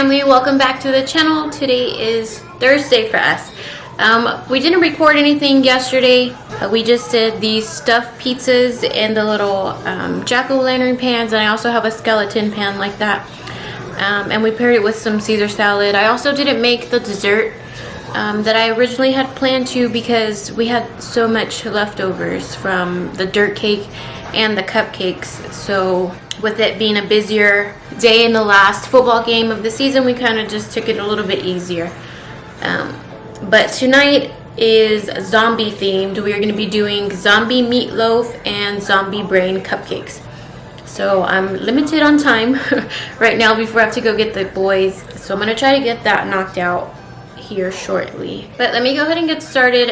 family, welcome back to the channel. Today is Thursday for us. We didn't record anything yesterday. We just did these stuffed pizzas and the little jack-o'-lantern pans, and I also have a skeleton pan like that. And we paired it with some Caesar salad. I also didn't make the dessert that I originally had planned to because we had so much leftovers from the dirt cake and the cupcakes. So with it being a busier day in the last football game of the season, we kind of just took it a little bit easier. But tonight is zombie themed. We are going to be doing zombie meatloaf and zombie brain cupcakes. So I'm limited on time right now before I have to go get the boys. So I'm going to try to get that knocked out here shortly. But let me go ahead and get started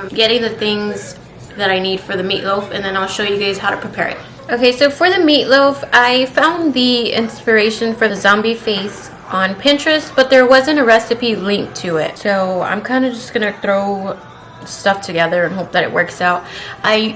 getting the things that I need for the meatloaf, and then I'll show you guys how to prepare it. Okay, so for the meatloaf, I found the inspiration for the zombie face on Pinterest, but there wasn't a recipe linked to it. So I'm kind of just gonna throw stuff together and hope that it works out.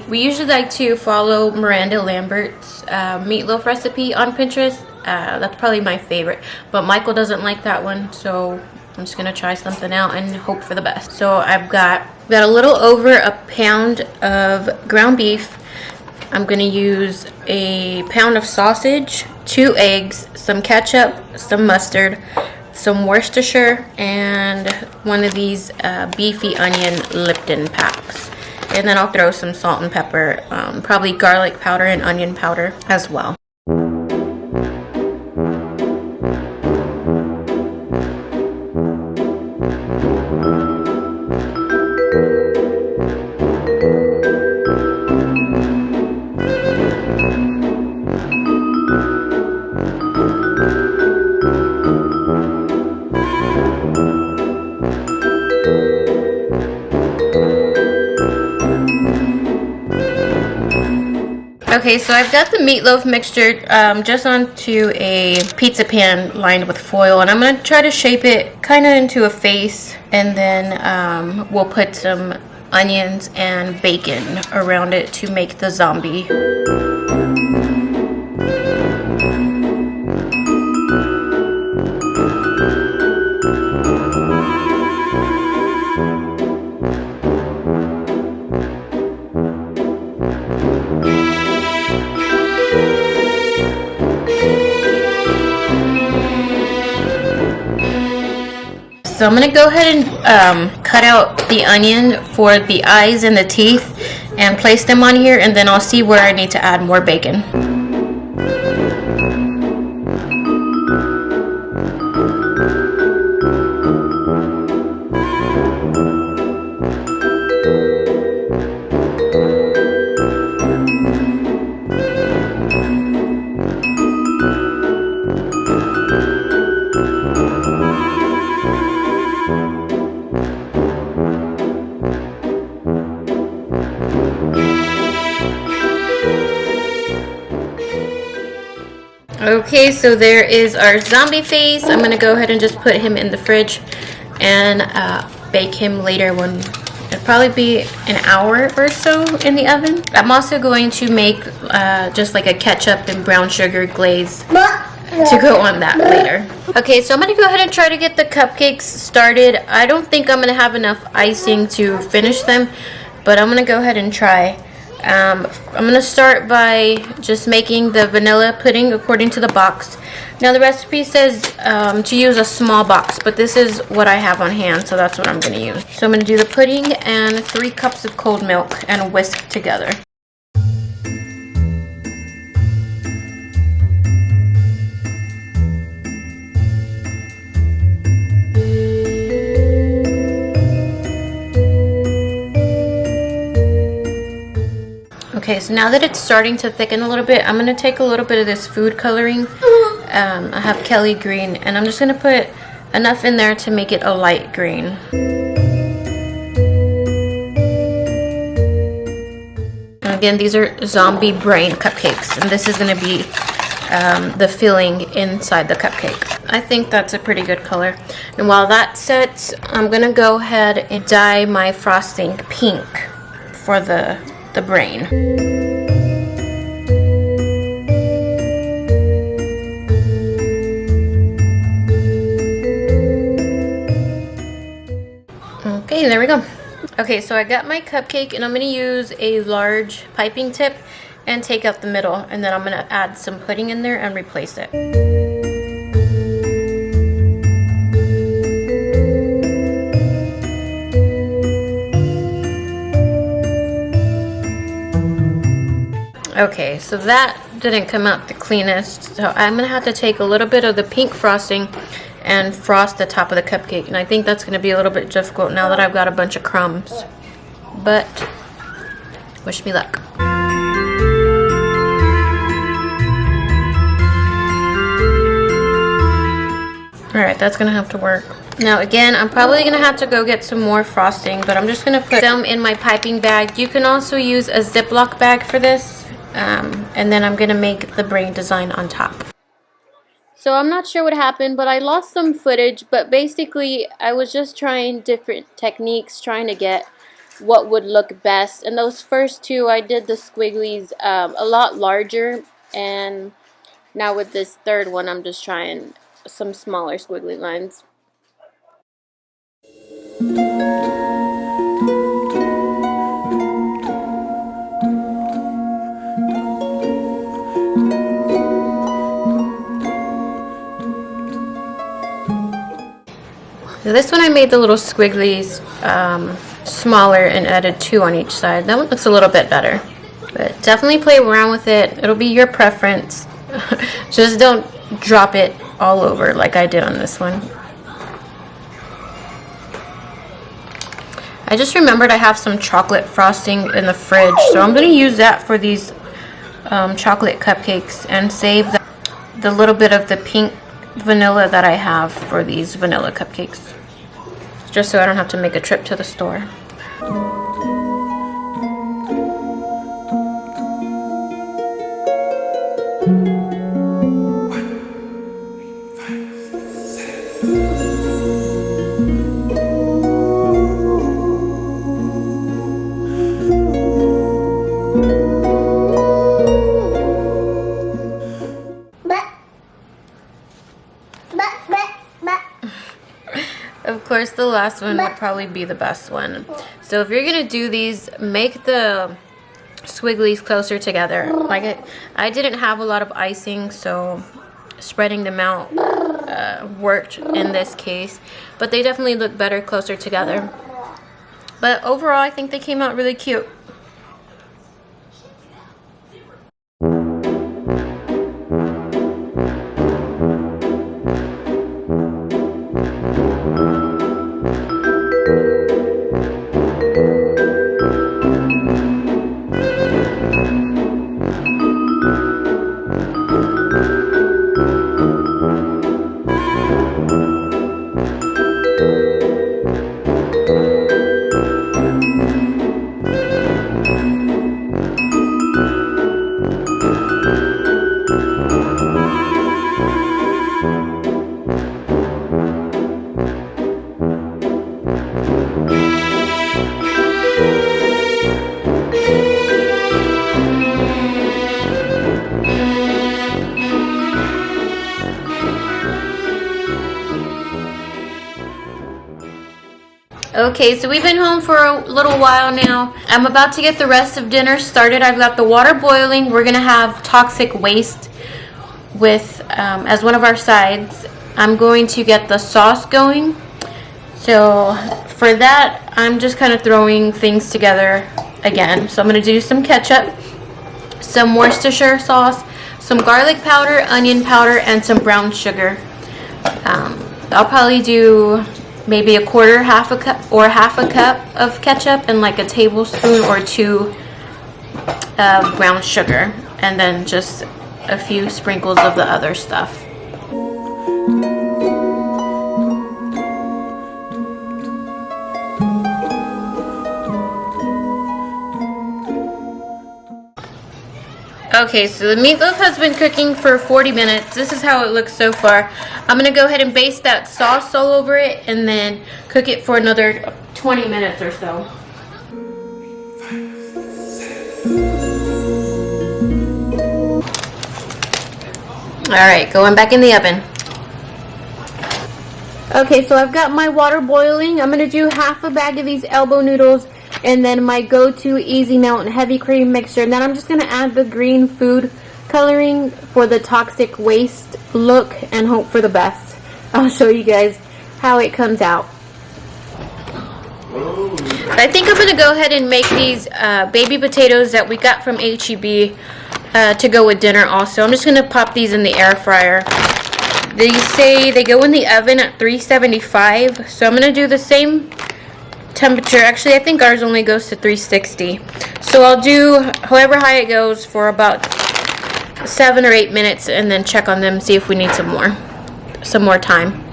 We usually like to follow Miranda Lambert's meatloaf recipe on Pinterest. That's probably my favorite, but Michael doesn't like that one, so I'm just gonna try something out and hope for the best. So I've got a little over a pound of ground beef. I'm gonna use a pound of sausage, 2 eggs, some ketchup, some mustard, some Worcestershire, and one of these beefy onion Lipton packs. And then I'll throw some salt and pepper, probably garlic powder and onion powder as well. Okay, so I've got the meatloaf mixture just onto a pizza pan lined with foil, and I'm going to try to shape it kind of into a face, and then we'll put some onions and bacon around it to make the zombie. So I'm going to go ahead and cut out the onion for the eyes and the teeth and place them on here, and then I'll see where I need to add more bacon. Okay, so there is our zombie face. I'm gonna go ahead and just put him in the fridge and bake him later when it'll probably be an hour or so in the oven. I'm also going to make just like a ketchup and brown sugar glaze to go on that later. Okay, so I'm gonna go ahead and try to get the cupcakes started. I don't think I'm gonna have enough icing to finish them, but I'm gonna go ahead and try. I'm going to start by just making the vanilla pudding according to the box. Now the recipe says to use a small box, but this is what I have on hand, so that's what I'm going to use. So I'm going to do the pudding and 3 cups of cold milk and whisk together. Okay, so now that it's starting to thicken a little bit, I'm going to take a little bit of this food coloring. I have Kelly green, and I'm just going to put enough in there to make it a light green. And again, these are zombie brain cupcakes, and this is going to be the filling inside the cupcake. I think that's a pretty good color. And while that sets, I'm going to go ahead and dye my frosting pink for the brain. Okay, there we go. Okay, so I got my cupcake and I'm going to use a large piping tip and take out the middle, and then I'm going to add some pudding in there and replace it. Okay, so that didn't come out the cleanest, so I'm going to have to take a little bit of the pink frosting and frost the top of the cupcake, and I think that's going to be a little bit difficult now that I've got a bunch of crumbs, but wish me luck. Alright, that's going to have to work. Now again, I'm probably going to have to go get some more frosting, but I'm just going to put some in my piping bag. You can also use a Ziploc bag for this. And then I'm going to make the brain design on top. So I'm not sure what happened, but I lost some footage. But basically, I was just trying different techniques, trying to get what would look best. And those first two, I did the squigglies a lot larger. And now with this third one, I'm just trying some smaller squiggly lines. This one I made the little squigglies smaller and added 2 on each side. That one looks a little bit better. But definitely play around with it. It'll be your preference. Just don't drop it all over like I did on this one. I just remembered I have some chocolate frosting in the fridge, so I'm going to use that for these chocolate cupcakes and save the little bit of the pink vanilla that I have for these vanilla cupcakes, just so I don't have to make a trip to the store. Of course, the last one would probably be the best one. So if you're gonna do these, make the squigglies closer together. Like I didn't have a lot of icing, so spreading them out worked in this case. But they definitely look better closer together. But overall, I think they came out really cute. Okay, so we've been home for a little while now. I'm about to get the rest of dinner started. I've got the water boiling. We're gonna have toxic waste with as one of our sides. I'm going to get the sauce going. So for that, I'm just kind of throwing things together again. So I'm gonna do some ketchup, some Worcestershire sauce, some garlic powder, onion powder, and some brown sugar. I'll probably do maybe a quarter, half a cup of ketchup and like a tablespoon or 2 of brown sugar, and then just a few sprinkles of the other stuff. Okay, so the meatloaf has been cooking for 40 minutes. This is how it looks so far. I'm going to go ahead and baste that sauce all over it and then cook it for another 20 minutes or so. Alright, going back in the oven. Okay, so I've got my water boiling. I'm gonna do half a bag of these elbow noodles and then my go-to easy melt and heavy cream mixture. And then I'm just gonna add the green food coloring for the toxic waste look and hope for the best. I'll show you guys how it comes out. I think I'm gonna go ahead and make these baby potatoes that we got from HEB to go with dinner also. I'm just gonna pop these in the air fryer. They say they go in the oven at 375, so I'm gonna do the same temperature. Actually, I think ours only goes to 360. So I'll do however high it goes for about 7 or 8 minutes and then check on them, see if we need some more time.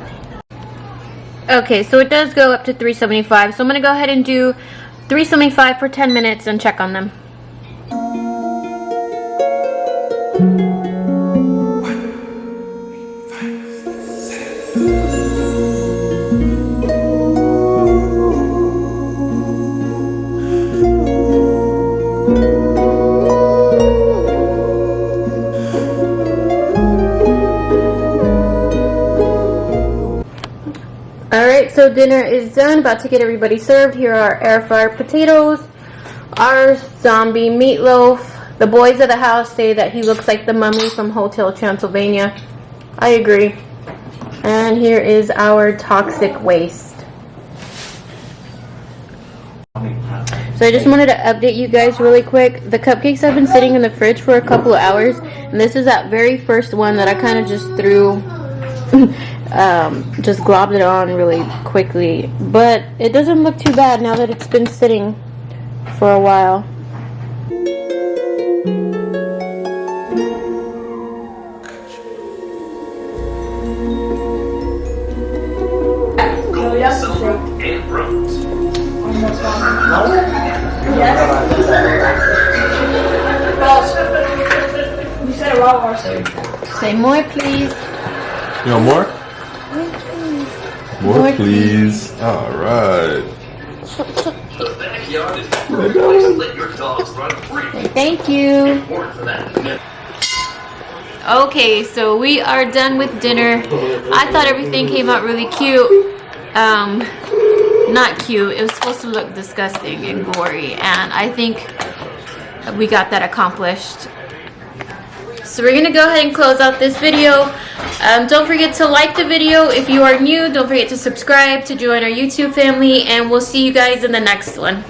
Okay, so it does go up to 375. So I'm gonna go ahead and do 375 for 10 minutes and check on them. Alright, so dinner is done. About to get everybody served. Here are air fryer potatoes, our zombie meatloaf. The boys of the house say that he looks like the mummy from Hotel Transylvania. I agree. And here is our toxic waste. So I just wanted to update you guys really quick. The cupcakes have been sitting in the fridge for a couple of hours. And this is that very first one that I kind of just threw... just globbed it on really quickly, but it doesn't look too bad now that it's been sitting for a while. You said a lot more. Say more, please. You want more? More, please. All right. The backyard is the perfect place to let your dogs run free. Thank you. Okay, so we are done with dinner. I thought everything came out really cute. Not cute. It was supposed to look disgusting and gory, and I think we got that accomplished. So we're gonna go ahead and close out this video. Don't forget to like the video if you are new. Don't forget to subscribe to join our YouTube family, and we'll see you guys in the next one.